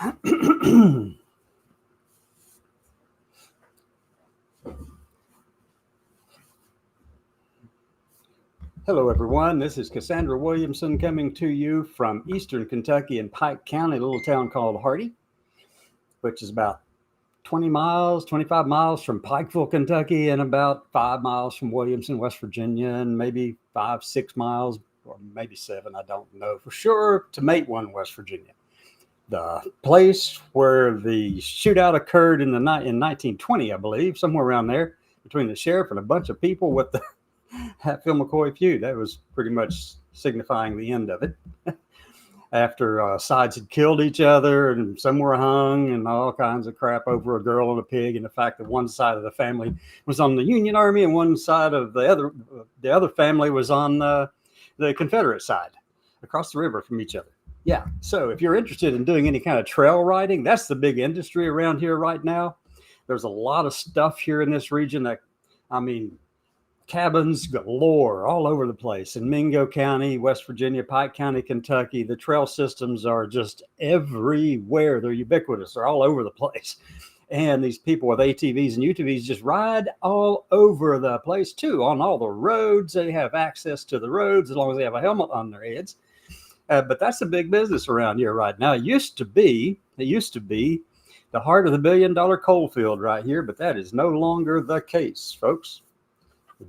Hello, everyone. This is Cassandra Williamson coming to you from eastern Kentucky in Pike County, a little town called Hardy, which is about 20 miles, 25 miles from Pikeville, Kentucky, and about 5 miles from Williamson, West Virginia, and maybe 5, 6 miles, or maybe 7, I don't know for sure, to Matewan, West Virginia. The place where the shootout occurred in 1920, I believe, somewhere around there, between the sheriff and a bunch of people with the Hatfield McCoy feud. That was pretty much signifying the end of it. After sides had killed each other and some were hung and all kinds of crap over a girl and a pig, and the fact that one side of the family was on the Union Army and one side of the other family was on the Confederate side, across the river from each other. Yeah, so if you're interested in doing any kind of trail riding, that's the big industry around here right now. There's a lot of stuff here in this region that, cabins galore all over the place in Mingo County, West Virginia, Pike County, Kentucky. The trail systems are just everywhere. They're ubiquitous. They're all over the place. And these people with ATVs and UTVs just ride all over the place too, on all the roads. They have access to the roads as long as they have a helmet on their heads. But that's a big business around here right now. It used to be the heart of the billion-dollar coal field right here, but that is no longer the case, folks.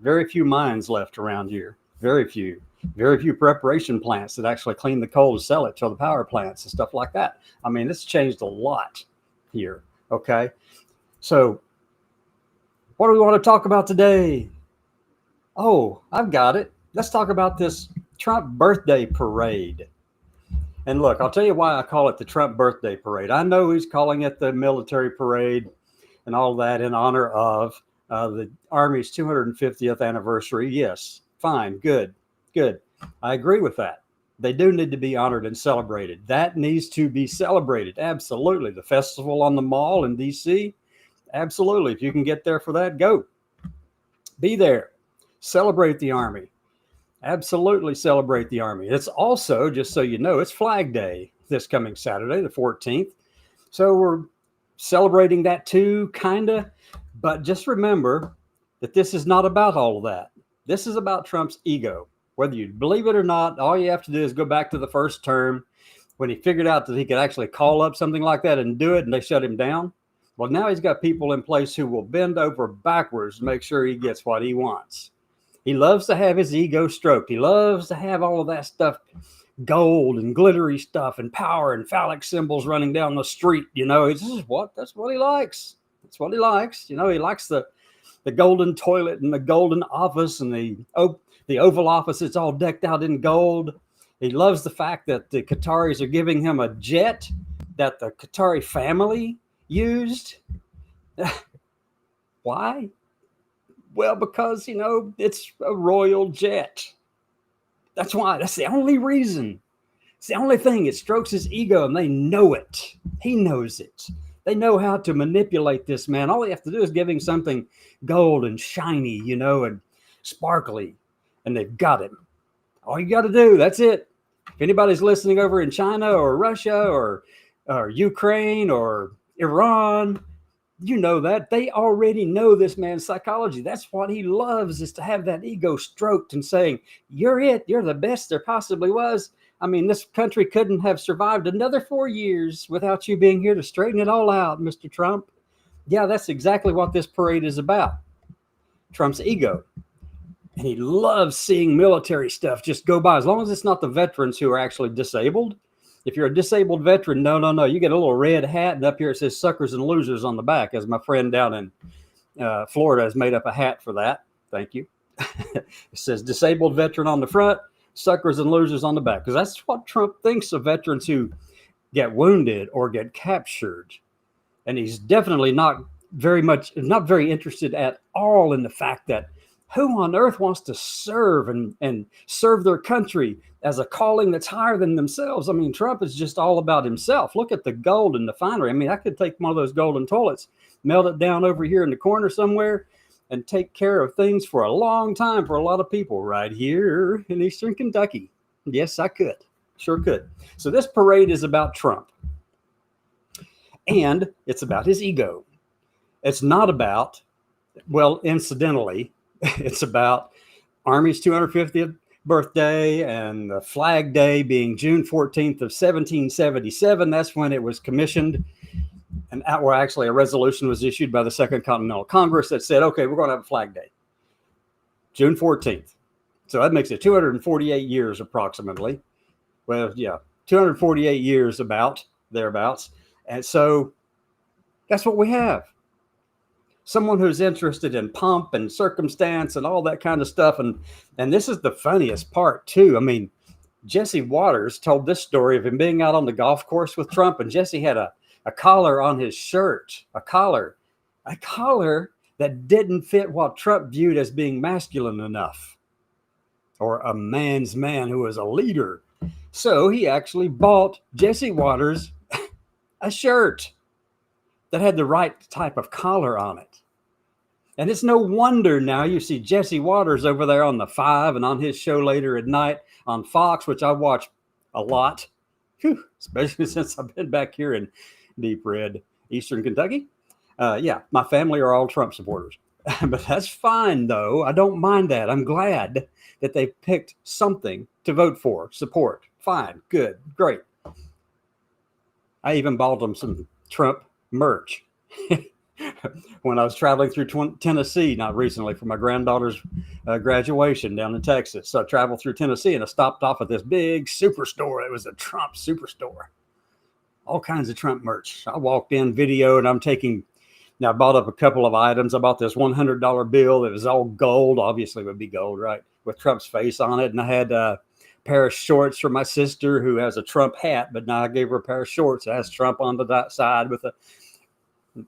Very few mines left around here. Very few preparation plants that actually clean the coal to sell it to the power plants and stuff like that. It's changed a lot here. Okay. So what do we want to talk about today? Oh, I've got it. Let's talk about this Trump birthday parade. And look, I'll tell you why I call it the Trump birthday parade. I know he's calling it the military parade and all that in honor of the Army's 250th anniversary. Yes, fine, good. I agree with that. They do need to be honored and celebrated. That needs to be celebrated. Absolutely. The festival on the Mall in D.C., absolutely. If you can get there for that, go. Be there. Celebrate the Army. Absolutely celebrate the Army. It's also, just so you know, it's Flag Day this coming Saturday, the 14th. So we're celebrating that too, kind of. But just remember that this is not about all of that. This is about Trump's ego. Whether you believe it or not, all you have to do is go back to the first term when he figured out that he could actually call up something like that and do it, and they shut him down. Well, now he's got people in place who will bend over backwards to make sure he gets what he wants. He loves to have his ego stroked. He loves to have all of that stuff, gold and glittery stuff and power and phallic symbols running down the street. That's what he likes. That's what he likes. He likes the golden toilet and the golden office and the Oval Office. It's all decked out in gold. He loves the fact that the Qataris are giving him a jet that the Qatari family used. Why? Well, because, it's a royal jet. That's why. That's the only reason. It's the only thing. It strokes his ego, and they know it. He knows it. They know how to manipulate this man. All they have to do is give him something gold and shiny, and sparkly, and they've got him. All you got to do, that's it. If anybody's listening over in China or Russia or Ukraine or Iran, you know that. They already know this man's psychology. That's what he loves, is to have that ego stroked and saying, you're it. You're the best there possibly was. This country couldn't have survived another 4 years without you being here to straighten it all out, Mr. Trump. Yeah, that's exactly what this parade is about. Trump's ego. And he loves seeing military stuff just go by, as long as it's not the veterans who are actually disabled. If you're a disabled veteran, no. You get a little red hat, and up here it says suckers and losers on the back, as my friend down in Florida has made up a hat for that. Thank you. It says disabled veteran on the front, suckers and losers on the back, because that's what Trump thinks of veterans who get wounded or get captured. And he's definitely not very interested at all in the fact that who on earth wants to serve and serve their country as a calling that's higher than themselves? Trump is just all about himself. Look at the gold in the finery. I could take one of those golden toilets, melt it down over here in the corner somewhere, and take care of things for a long time for a lot of people right here in eastern Kentucky. Yes, I could. Sure could. So this parade is about Trump. And it's about his ego. It's not about, well, incidentally, it's about Army's 250th birthday and the Flag Day being June 14th of 1777. That's when it was commissioned. And where actually a resolution was issued by the Second Continental Congress that said, okay, we're going to have a Flag Day, June 14th. So that makes it 248 years approximately. Well, yeah, 248 years thereabouts. And so that's what we have. Someone who's interested in pomp and circumstance and all that kind of stuff. And this is the funniest part too. I mean, Jesse Waters told this story of him being out on the golf course with Trump, and Jesse had a collar on his shirt, a collar that didn't fit what Trump viewed as being masculine enough, or a man's man who was a leader. So he actually bought Jesse Waters a shirt that had the right type of collar on it. And it's no wonder now you see Jesse Waters over there on the 5 and on his show later at night on Fox, which I watch a lot, especially since I've been back here in deep red Eastern Kentucky. Yeah, my family are all Trump supporters. But that's fine, though. I don't mind that. I'm glad that they picked something to vote for, support. Fine, good, great. I even bought them some Trump merch when I was traveling through Tennessee, not recently, for my granddaughter's graduation down in Texas. So I traveled through Tennessee and I stopped off at this big superstore. It was a Trump superstore. All kinds of Trump merch. I walked in, videoed, and I bought up a couple of items. I bought this $100 bill that was all gold. Obviously it would be gold, right? With Trump's face on it. And I had a pair of shorts for my sister who has a Trump hat, but now I gave her a pair of shorts that has Trump on the side with a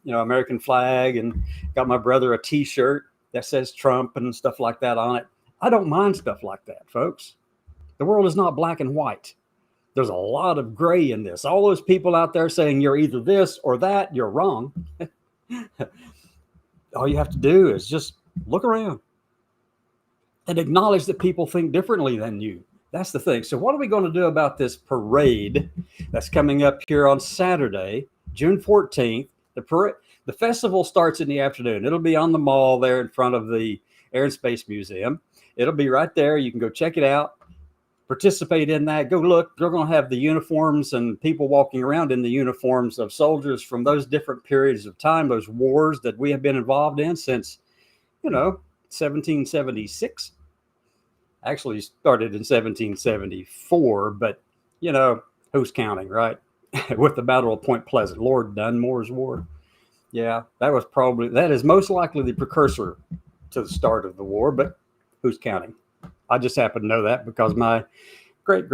American flag, and got my brother a t-shirt that says Trump and stuff like that on it. I don't mind stuff like that, folks. The world is not black and white. There's a lot of gray in this. All those people out there saying you're either this or that, you're wrong. All you have to do is just look around and acknowledge that people think differently than you. That's the thing. So what are we going to do about this parade that's coming up here on Saturday, June 14th? The festival starts in the afternoon. It'll be on the mall there in front of the Air and Space Museum. It'll be right there. You can go check it out, participate in that. Go look. They're going to have the uniforms and people walking around in the uniforms of soldiers from those different periods of time, those wars that we have been involved in since, 1776. Actually started in 1774, but, who's counting, right? With the Battle of Point Pleasant, Lord Dunmore's War. Yeah, that is most likely the precursor to the start of the war, but who's counting? I just happen to know that because my great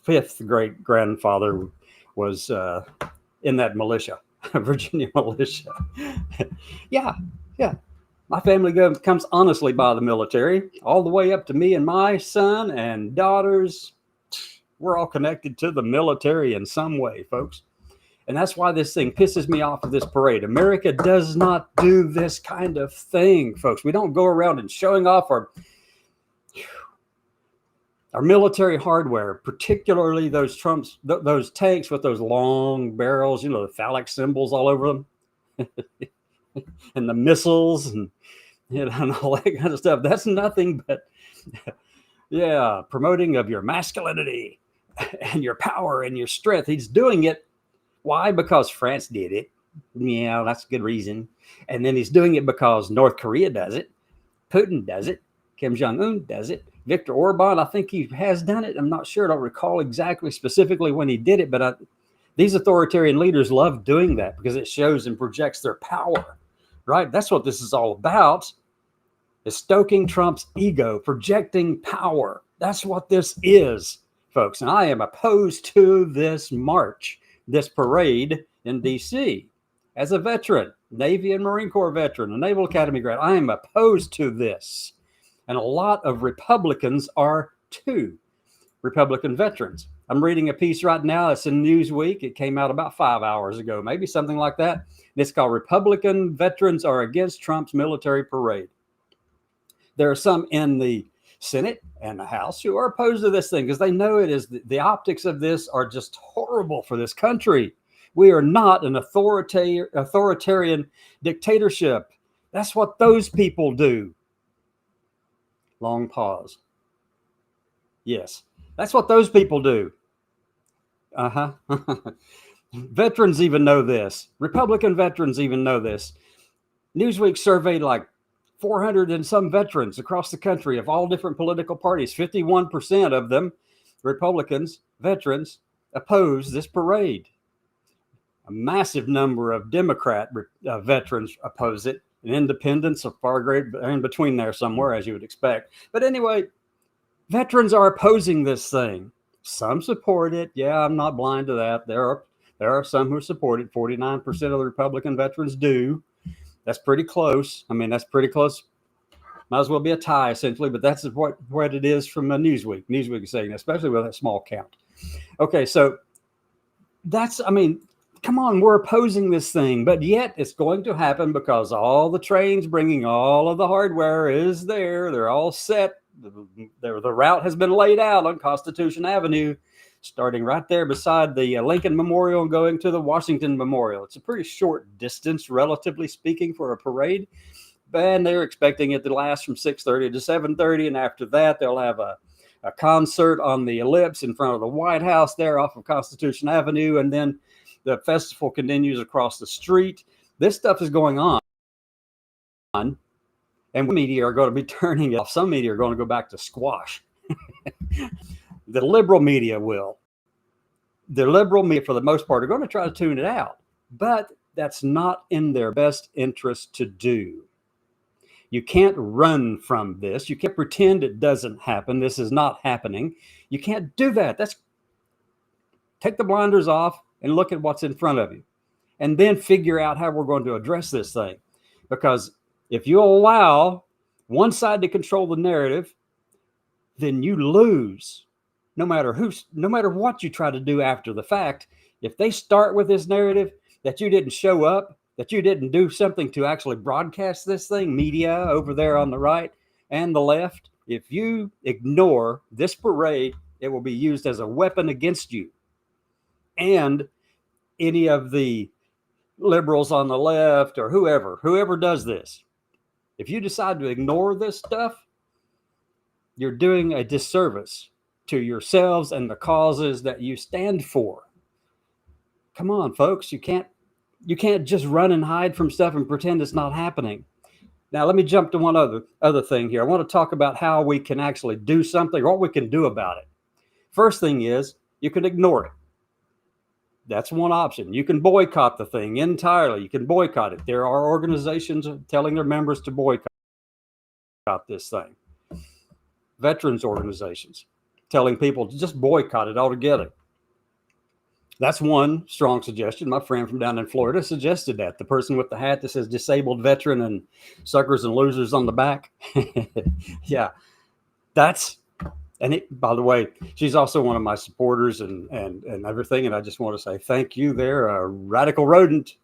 fifth great grandfather was in that militia, Virginia militia. Yeah. My family comes honestly by the military, all the way up to me and my son and daughters. We're all connected to the military in some way, folks. And that's why this thing pisses me off of this parade. America does not do this kind of thing, folks. We don't go around and showing off our military hardware, particularly those those tanks with those long barrels, the phallic symbols all over them, and the missiles and all that kind of stuff. That's nothing but, promoting of your masculinity and your power and your strength. He's doing it. Why? Because France did it. Yeah, that's a good reason. And then he's doing it because North Korea does it. Putin does it. Kim Jong-un does it. Viktor Orban, I think he has done it. I'm not sure. I don't recall exactly specifically when he did it, but these authoritarian leaders love doing that because it shows and projects their power, right? That's what this is all about, is stoking Trump's ego, projecting power. That's what this is, folks. And I am opposed to this march, this parade in D.C. As a veteran, Navy and Marine Corps veteran, a Naval Academy grad, I am opposed to this. And a lot of Republicans are too, Republican veterans. I'm reading a piece right now. It's in Newsweek. It came out about 5 hours ago, maybe something like that. And it's called Republican Veterans Are Against Trump's Military Parade. There are some in the Senate and the House who are opposed to this thing because they know it is the optics of this are just horrible for this country. We are not an authoritarian dictatorship. That's what those people do. Long pause. Yes, that's what those people do. Veterans even know this. Republican veterans even know this. Newsweek surveyed like 400 and some veterans across the country of all different political parties. 51% of them, Republicans, veterans, oppose this parade. A massive number of Democrat veterans oppose it. And independents are far greater in between there somewhere, as you would expect. But anyway, veterans are opposing this thing. Some support it. Yeah, I'm not blind to that. There are some who support it. 49% of the Republican veterans do. That's pretty close. I mean, that's pretty close. Might as well be a tie, essentially, but that's what it is from Newsweek. Newsweek is saying, especially with a small count. Okay, so come on, we're opposing this thing, but yet it's going to happen because all the trains bringing all of the hardware is there. They're all set. The route has been laid out on Constitution Avenue, starting right there beside the Lincoln Memorial and going to the Washington Memorial. It's a pretty short distance, relatively speaking, for a parade. And they're expecting it to last from 6:30 to 7:30. And after that, they'll have a concert on the ellipse in front of the White House there off of Constitution Avenue. And then the festival continues across the street. This stuff is going on. And media are going to be turning it off. Some media are going to go back to squash. The liberal media will. The liberal media, for the most part, are going to try to tune it out. But that's not in their best interest to do. You can't run from this. You can't pretend it doesn't happen. This is not happening. You can't do that. Take the blinders off and look at what's in front of you. And then figure out how we're going to address this thing. Because if you allow one side to control the narrative, then you lose. No matter what you try to do after the fact, if they start with this narrative that you didn't show up, that you didn't do something to actually broadcast this thing, media over there on the right and the left, if you ignore this parade, it will be used as a weapon against you. And any of the liberals on the left or whoever does this, if you decide to ignore this stuff, you're doing a disservice to yourselves and the causes that you stand for. Come on, folks. You can't just run and hide from stuff and pretend it's not happening. Now, let me jump to one other thing here. I want to talk about how we can actually do something, or what we can do about it. First thing is, you can ignore it. That's one option. You can boycott the thing entirely. You can boycott it. There are organizations telling their members to boycott this thing. Veterans organizations telling people to just boycott it altogether. That's one strong suggestion. My friend from down in Florida suggested that. The person with the hat that says disabled veteran and suckers and losers on the back. Yeah, by the way, she's also one of my supporters and everything. And I just want to say thank you there, a radical rodent.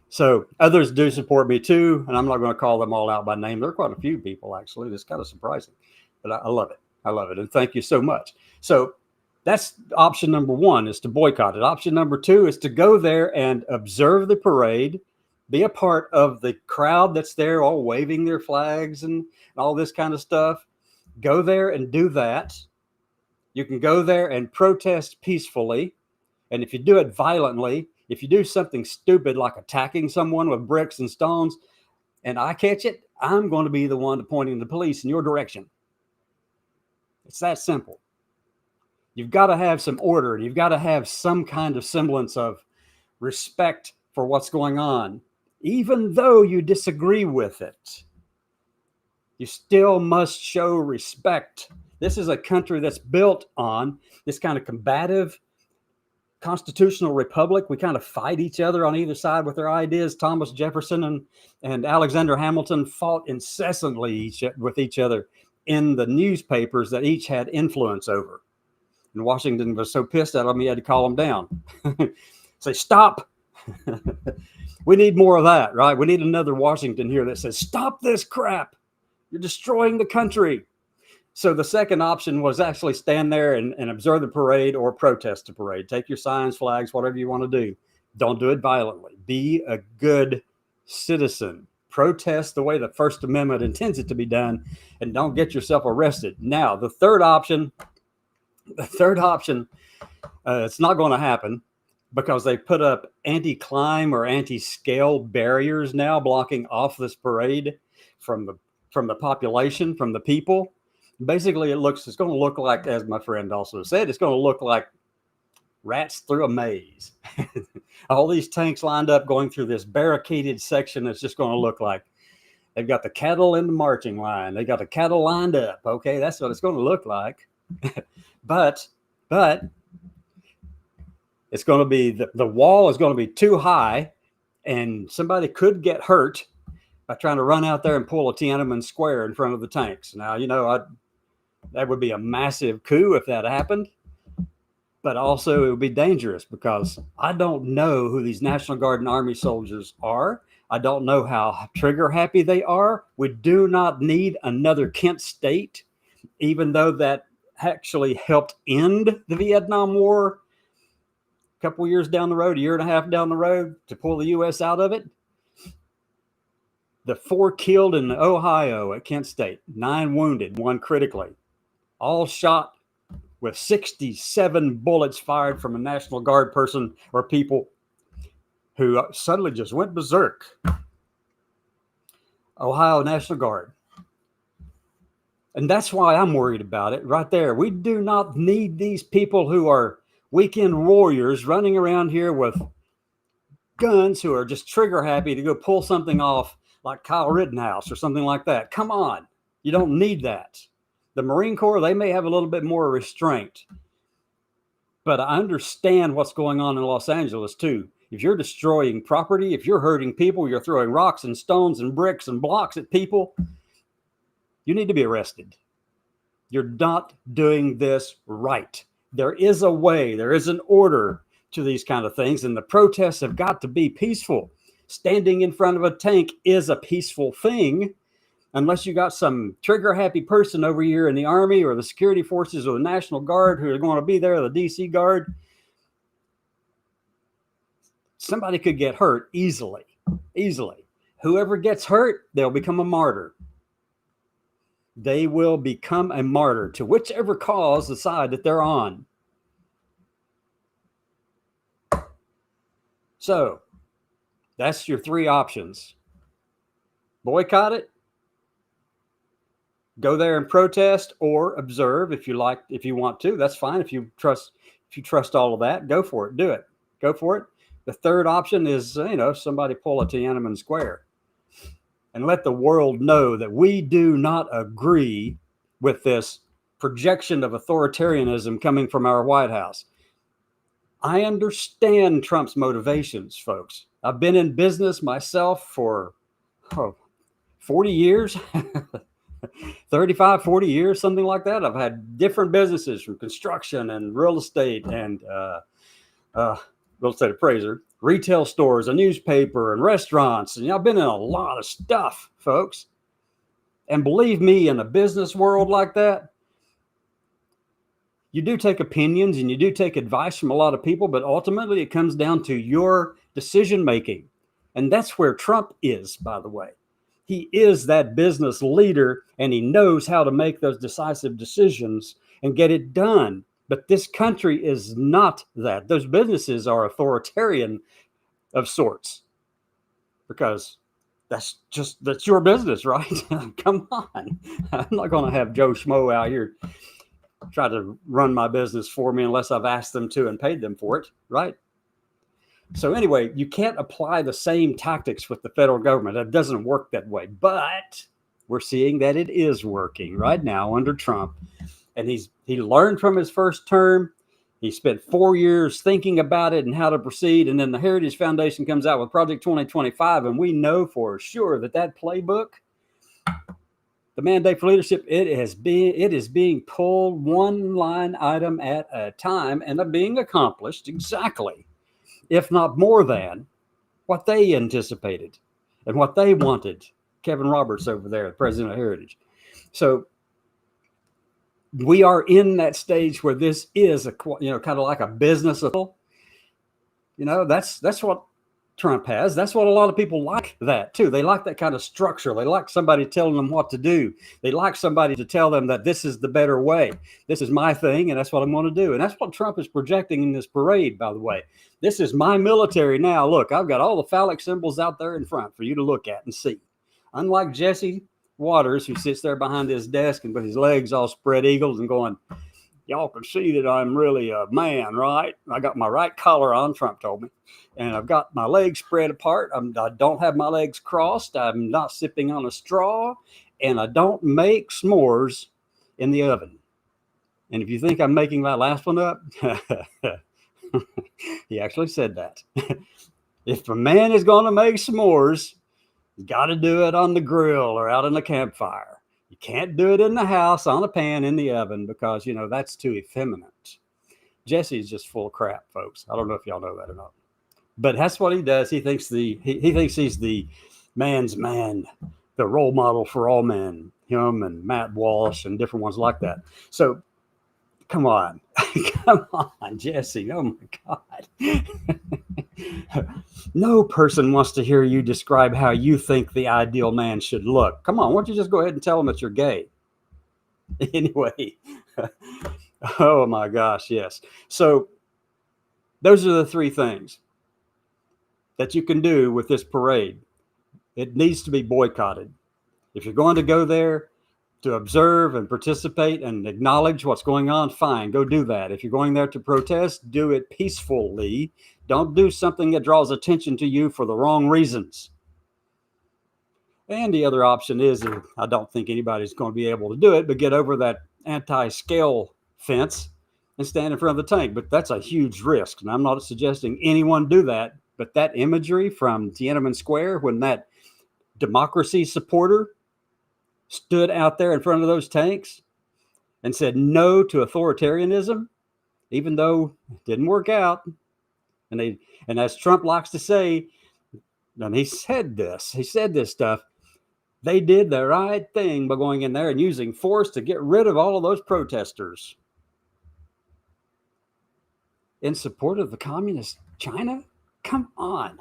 So others do support me too. And I'm not going to call them all out by name. There are quite a few people, actually. It's kind of surprising, but I love it. I love it. And thank you so much. So that's option number one, is to boycott it. Option number two is to go there and observe the parade, be a part of the crowd that's there all waving their flags and all this kind of stuff. Go there and do that. You can go there and protest peacefully. And if you do it violently, if you do something stupid like attacking someone with bricks and stones, and I catch it, I'm going to be the one pointing the police in your direction. It's that simple. You've got to have some order. You've got to have some kind of semblance of respect for what's going on. Even though you disagree with it, you still must show respect. This is a country that's built on this kind of combative constitutional republic. We kind of fight each other on either side with their ideas. Thomas Jefferson and Alexander Hamilton fought incessantly with each other in the newspapers that each had influence over. And Washington was so pissed at him, he had to call him down. Say, stop. We need more of that, right? We need another Washington here that says, stop this crap. You're destroying the country. So the second option was actually stand there and observe the parade or protest the parade. Take your signs, flags, whatever you want to do. Don't do it violently. Be a good citizen. Protest the way the First Amendment intends it to be done, and don't get yourself arrested. Now, the third option, it's not going to happen because they put up anti-climb or anti-scale barriers now blocking off this parade from the population, from the people. Basically, it's going to look like, as my friend also said, it's going to look like rats through a maze. All these tanks lined up going through this barricaded section. It's just going to look like they've got the cattle in the marching line. They got the cattle lined up. Okay, that's what it's going to look like. but it's going to be, the wall is going to be too high, and somebody could get hurt by trying to run out there and pull a Tiananmen Square in front of the tanks. Now, that would be a massive coup if that happened. But also it would be dangerous because I don't know who these National Guard and Army soldiers are. I don't know how trigger happy they are. We do not need another Kent State, even though that actually helped end the Vietnam War a couple of years down the road, a year and a half down the road, to pull the U.S. out of it. The 4 killed in Ohio at Kent State, 9 wounded, 1 critically, all shot with 67 bullets fired from a National Guard person or people who suddenly just went berserk. Ohio National Guard. And that's why I'm worried about it right there. We do not need these people who are weekend warriors running around here with guns who are just trigger happy to go pull something off like Kyle Rittenhouse or something like that. Come on. You don't need that. The Marine Corps, they may have a little bit more restraint. But I understand what's going on in Los Angeles too. If you're destroying property, if you're hurting people, you're throwing rocks and stones and bricks and blocks at people, you need to be arrested. You're not doing this right. There is a way, there is an order to these kind of things, and the protests have got to be peaceful. Standing in front of a tank is a peaceful thing, unless you got some trigger-happy person over here in the Army or the security forces or the National Guard who are going to be there, the DC Guard. Somebody could get hurt easily. Whoever gets hurt, they'll become a martyr. They will become a martyr to whichever cause, the side that they're on. So, that's your 3 options. Boycott it, go there and protest, or observe if you want to. That's fine. If you trust all of that, go for it. Do it. Go for it. The third option is, somebody pull a Tiananmen Square and let the world know that we do not agree with this projection of authoritarianism coming from our White House. I understand Trump's motivations, folks. I've been in business myself for 40 years, 35, 40 years, something like that. I've had different businesses from construction and real estate and real estate appraiser, retail stores, a newspaper, and restaurants. And I've been in a lot of stuff, folks. And believe me, in a business world like that, you do take opinions and you do take advice from a lot of people, but ultimately it comes down to your decision making. And that's where Trump is, by the way. He is that business leader, and he knows how to make those decisive decisions and get it done. But this country is not that. Those businesses are authoritarian of sorts, because that's your business, right? Come on. I'm not going to have Joe Schmo out here try to run my business for me unless I've asked them to and paid them for it, right? So anyway, you can't apply the same tactics with the federal government. It doesn't work that way. But we're seeing that it is working right now under Trump. And he learned from his first term. He spent 4 years thinking about it and how to proceed. And then the Heritage Foundation comes out with Project 2025. And we know for sure that playbook, the mandate for leadership, it is being pulled one line item at a time and being accomplished exactly, if not more than, what they anticipated and what they wanted. Kevin Roberts over there, the president of Heritage. So we are in that stage where this is a, kind of like a business. That's what Trump has. That's what a lot of people like that too. They like that kind of structure. They like somebody telling them what to do. They like somebody to tell them that this is the better way. This is my thing, and that's what I'm going to do. And that's what Trump is projecting in this parade, by the way. This is my military now. Look, I've got all the phallic symbols out there in front for you to look at and see. Unlike Jesse Waters, who sits there behind his desk and with his legs all spread eagles and going, y'all can see that I'm really a man, right? I got my right collar on, Trump told me, and I've got my legs spread apart. I don't have my legs crossed. I'm not sipping on a straw, and I don't make s'mores in the oven. And if you think I'm making that last one up, he actually said that. If a man is going to make s'mores, he's got to do it on the grill or out in the campfire. You can't do it in the house on a pan in the oven because, that's too effeminate. Jesse's just full of crap, folks. I don't know if y'all know that or not. But that's what he does. He thinks he thinks he's the man's man, the role model for all men, him and Matt Walsh and different ones like that. So come on. Come on, Jesse. Oh, my God. No person wants to hear you describe how you think the ideal man should look. Come on. Why don't you just go ahead and tell them that you're gay? Anyway. Oh, my gosh. Yes. So those are the three things that you can do with this parade. It needs to be boycotted. If you're going to go there to observe and participate and acknowledge what's going on, fine, go do that. If you're going there to protest, do it peacefully. Don't do something that draws attention to you for the wrong reasons. And the other option is, I don't think anybody's going to be able to do it, but get over that anti-scale fence and stand in front of the tank. But that's a huge risk, and I'm not suggesting anyone do that. But that imagery from Tiananmen Square when that democracy supporter stood out there in front of those tanks and said no to authoritarianism, even though it didn't work out. And as Trump likes to say, and he said this stuff, they did the right thing by going in there and using force to get rid of all of those protesters in support of the communist China. Come on.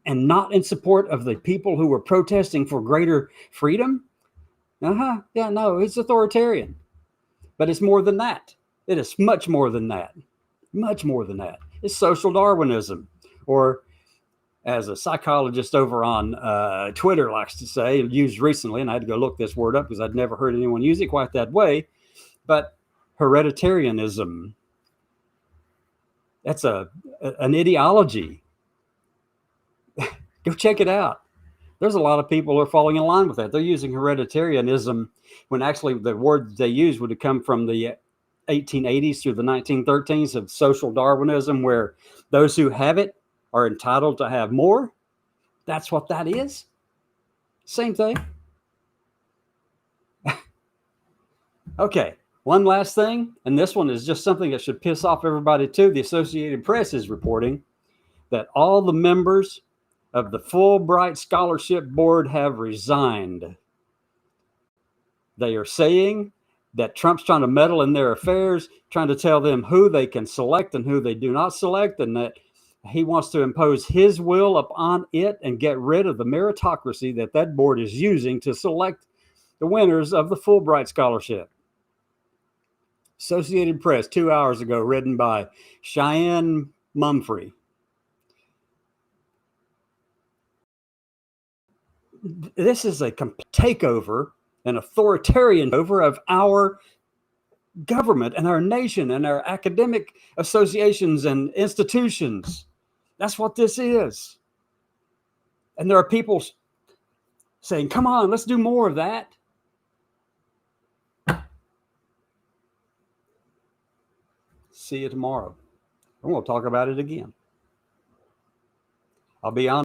And not in support of the people who were protesting for greater freedom? Yeah, no, it's authoritarian. But it's more than that. It is much more than that. Much more than that. It's social Darwinism. Or as a psychologist over on Twitter likes to say, used recently, and I had to go look this word up because I'd never heard anyone use it quite that way, but hereditarianism. That's an ideology. Go check it out. There's a lot of people who are falling in line with that. They're using hereditarianism when actually the word they use would have come from the 1880s through the 1913s of social Darwinism, where those who have it are entitled to have more. That's what that is. Same thing. Okay, one last thing, and this one is just something that should piss off everybody too. The Associated Press is reporting that all the members of the Fulbright Scholarship Board have resigned. They are saying that Trump's trying to meddle in their affairs, trying to tell them who they can select and who they do not select, and that he wants to impose his will upon it and get rid of the meritocracy that board is using to select the winners of the Fulbright Scholarship. Associated Press, 2 hours ago, written by Cheyenne Mumfree. This is a takeover, an authoritarian over of our government and our nation and our academic associations and institutions. That's what this is. And there are people saying, come on, let's do more of that. See you tomorrow. And we'll talk about it again. I'll be on.